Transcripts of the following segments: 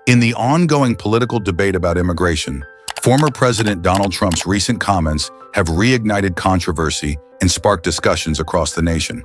In the ongoing political debate about immigration, former President Donald Trump's recent comments have reignited controversy and sparked discussions across the nation.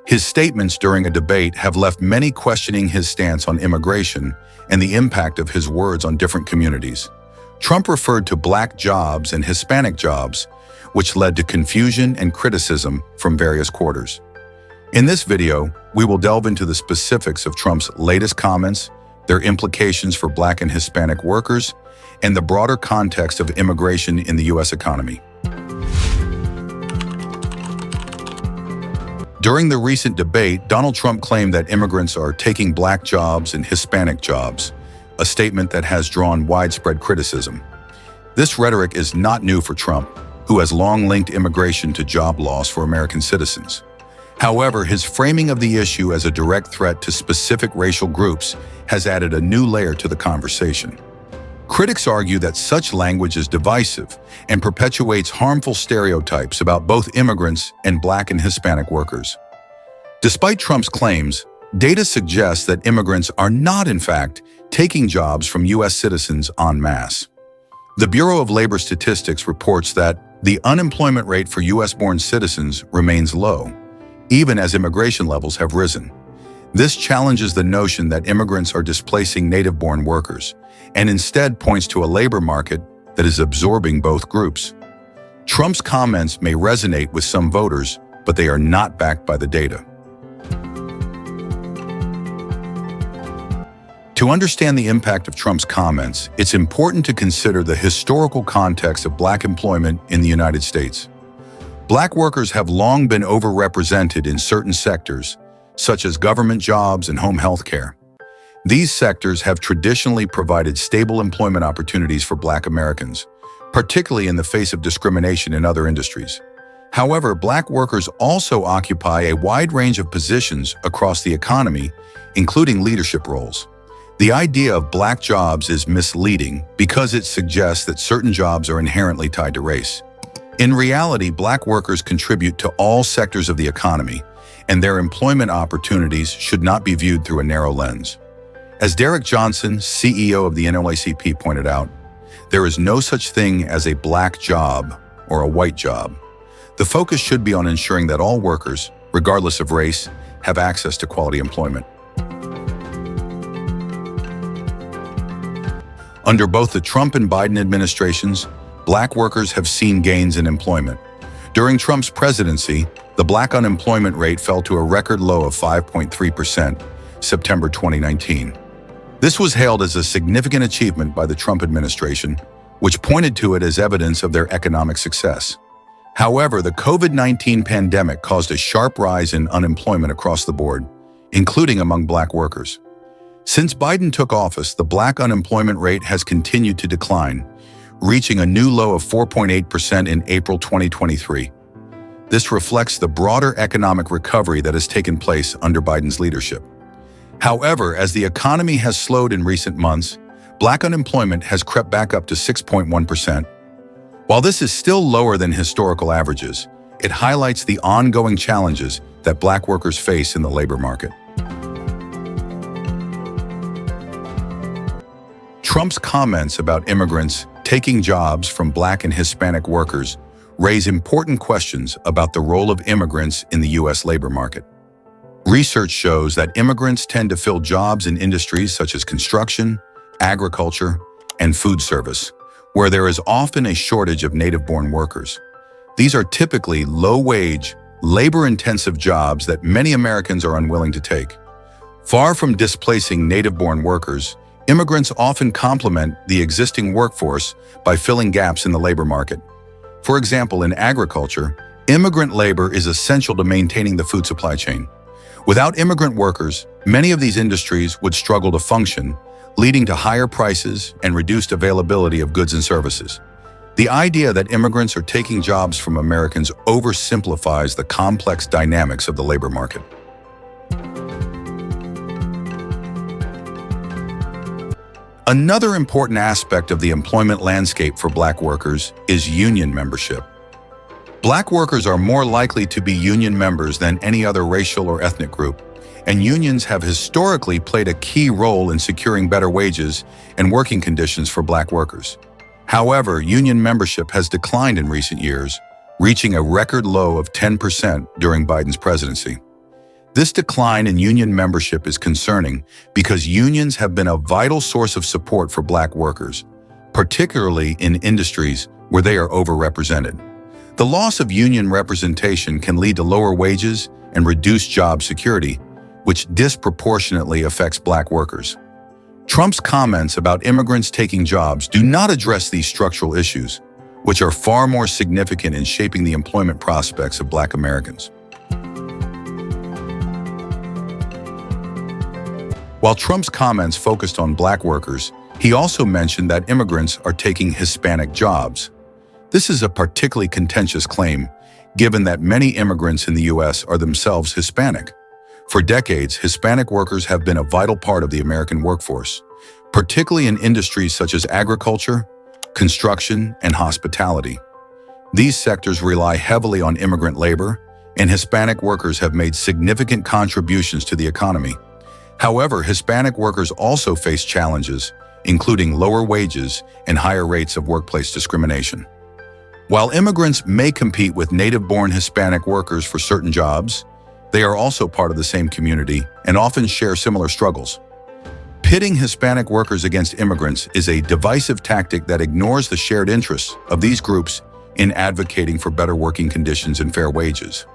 His statements during a debate have left many questioning his stance on immigration and the impact of his words on different communities. Trump referred to Black jobs and Hispanic jobs, which led to confusion and criticism from various quarters. In this video, we will delve into the specifics of Trump's latest comments, their implications for Black and Hispanic workers, and the broader context of immigration in the U.S. economy. During the recent debate, Donald Trump claimed that immigrants are taking Black jobs and Hispanic jobs, a statement that has drawn widespread criticism. This rhetoric is not new for Trump, who has long linked immigration to job loss for American citizens. However, his framing of the issue as a direct threat to specific racial groups has added a new layer to the conversation. Critics argue that such language is divisive and perpetuates harmful stereotypes about both immigrants and Black and Hispanic workers. Despite Trump's claims, data suggests that immigrants are not, in fact, taking jobs from U.S. citizens en masse. The Bureau of Labor Statistics reports that the unemployment rate for U.S.-born citizens remains low, even as immigration levels have risen. This challenges the notion that immigrants are displacing native-born workers, and instead points to a labor market that is absorbing both groups. Trump's comments may resonate with some voters, but they are not backed by the data. To understand the impact of Trump's comments, it's important to consider the historical context of Black employment in the United States. Black workers have long been overrepresented in certain sectors, such as government jobs and home health care. These sectors have traditionally provided stable employment opportunities for Black Americans, particularly in the face of discrimination in other industries. However, Black workers also occupy a wide range of positions across the economy, including leadership roles. The idea of Black jobs is misleading because it suggests that certain jobs are inherently tied to race. In reality, Black workers contribute to all sectors of the economy, and their employment opportunities should not be viewed through a narrow lens. As Derek Johnson, CEO of the NAACP, pointed out, there is no such thing as a Black job or a white job. The focus should be on ensuring that all workers, regardless of race, have access to quality employment. Under both the Trump and Biden administrations, Black workers have seen gains in employment. During Trump's presidency, the Black unemployment rate fell to a record low of 5.3%, September 2019. This was hailed as a significant achievement by the Trump administration, which pointed to it as evidence of their economic success. However, the COVID-19 pandemic caused a sharp rise in unemployment across the board, including among Black workers. Since Biden took office, the Black unemployment rate has continued to decline, reaching a new low of 4.8% in April 2023. This reflects the broader economic recovery that has taken place under Biden's leadership. However, as the economy has slowed in recent months, Black unemployment has crept back up to 6.1%. While this is still lower than historical averages, it highlights the ongoing challenges that Black workers face in the labor market. Trump's comments about immigrants taking jobs from Black and Hispanic workers raise important questions about the role of immigrants in the U.S. labor market. Research shows that immigrants tend to fill jobs in industries such as construction, agriculture, and food service, where there is often a shortage of native-born workers. These are typically low-wage, labor-intensive jobs that many Americans are unwilling to take. Far from displacing native-born workers, immigrants often complement the existing workforce by filling gaps in the labor market. For example, in agriculture, immigrant labor is essential to maintaining the food supply chain. Without immigrant workers, many of these industries would struggle to function, leading to higher prices and reduced availability of goods and services. The idea that immigrants are taking jobs from Americans oversimplifies the complex dynamics of the labor market. Another important aspect of the employment landscape for Black workers is union membership. Black workers are more likely to be union members than any other racial or ethnic group, and unions have historically played a key role in securing better wages and working conditions for Black workers. However, union membership has declined in recent years, reaching a record low of 10% during Biden's presidency. This decline in union membership is concerning because unions have been a vital source of support for Black workers, particularly in industries where they are overrepresented. The loss of union representation can lead to lower wages and reduced job security, which disproportionately affects Black workers. Trump's comments about immigrants taking jobs do not address these structural issues, which are far more significant in shaping the employment prospects of Black Americans. While Trump's comments focused on Black workers, he also mentioned that immigrants are taking Hispanic jobs. This is a particularly contentious claim, given that many immigrants in the U.S. are themselves Hispanic. For decades, Hispanic workers have been a vital part of the American workforce, particularly in industries such as agriculture, construction, and hospitality. These sectors rely heavily on immigrant labor, and Hispanic workers have made significant contributions to the economy. However, Hispanic workers also face challenges, including lower wages and higher rates of workplace discrimination. While immigrants may compete with native-born Hispanic workers for certain jobs, they are also part of the same community and often share similar struggles. Pitting Hispanic workers against immigrants is a divisive tactic that ignores the shared interests of these groups in advocating for better working conditions and fair wages.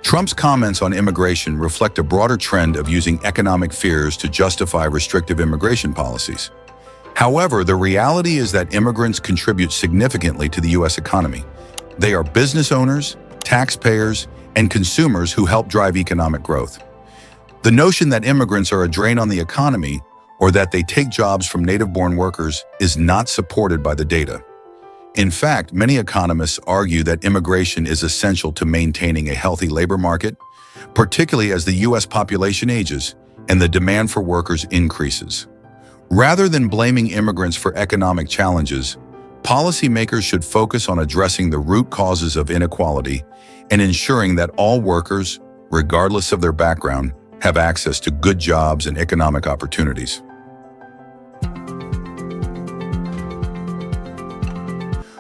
Trump's comments on immigration reflect a broader trend of using economic fears to justify restrictive immigration policies. However, the reality is that immigrants contribute significantly to the U.S. economy. They are business owners, taxpayers, and consumers who help drive economic growth. The notion that immigrants are a drain on the economy or that they take jobs from native-born workers is not supported by the data. In fact, many economists argue that immigration is essential to maintaining a healthy labor market, particularly as the U.S. population ages and the demand for workers increases. Rather than blaming immigrants for economic challenges, policymakers should focus on addressing the root causes of inequality and ensuring that all workers, regardless of their background, have access to good jobs and economic opportunities.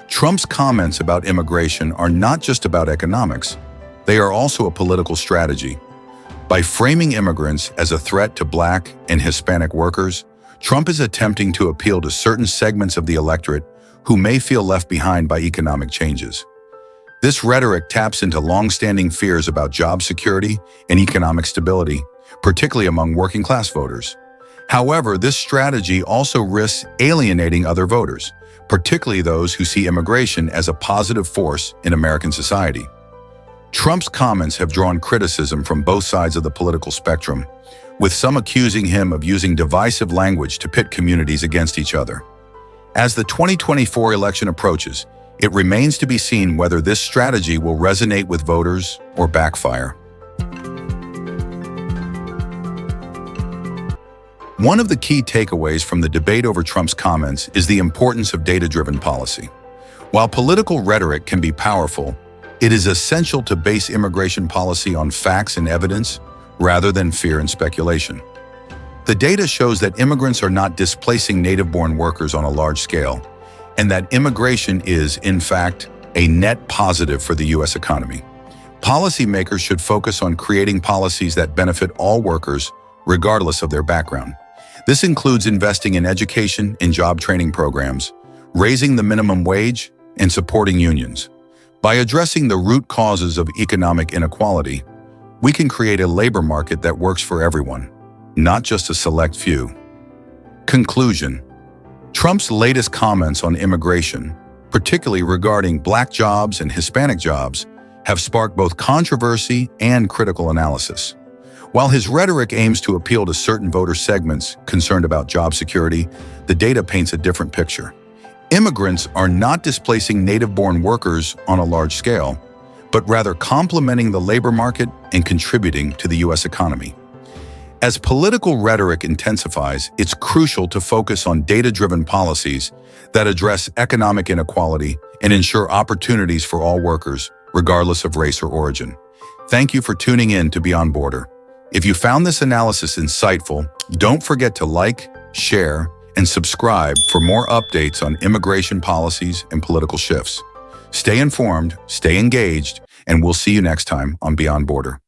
Trump's comments about immigration are not just about economics, they are also a political strategy. By framing immigrants as a threat to Black and Hispanic workers, Trump is attempting to appeal to certain segments of the electorate who may feel left behind by economic changes. This rhetoric taps into long-standing fears about job security and economic stability, particularly among working-class voters. However, this strategy also risks alienating other voters, particularly those who see immigration as a positive force in American society. Trump's comments have drawn criticism from both sides of the political spectrum, with some accusing him of using divisive language to pit communities against each other. As the 2024 election approaches, it remains to be seen whether this strategy will resonate with voters or backfire. One of the key takeaways from the debate over Trump's comments is the importance of data-driven policy. While political rhetoric can be powerful, it is essential to base immigration policy on facts and evidence rather than fear and speculation. The data shows that immigrants are not displacing native-born workers on a large scale, and that immigration is, in fact, a net positive for the U.S. economy. Policymakers should focus on creating policies that benefit all workers, regardless of their background. This includes investing in education and job training programs, raising the minimum wage, and supporting unions. By addressing the root causes of economic inequality, we can create a labor market that works for everyone, not just a select few. Conclusion: Trump's latest comments on immigration, particularly regarding Black jobs and Hispanic jobs, have sparked both controversy and critical analysis. While his rhetoric aims to appeal to certain voter segments concerned about job security, the data paints a different picture. Immigrants are not displacing native-born workers on a large scale, but rather complementing the labor market and contributing to the U.S. economy. As political rhetoric intensifies, it's crucial to focus on data-driven policies that address economic inequality and ensure opportunities for all workers, regardless of race or origin. Thank you for tuning in to Beyond Border. If you found this analysis insightful, don't forget to like, share, and subscribe for more updates on immigration policies and political shifts. Stay informed, stay engaged, and we'll see you next time on Beyond Border.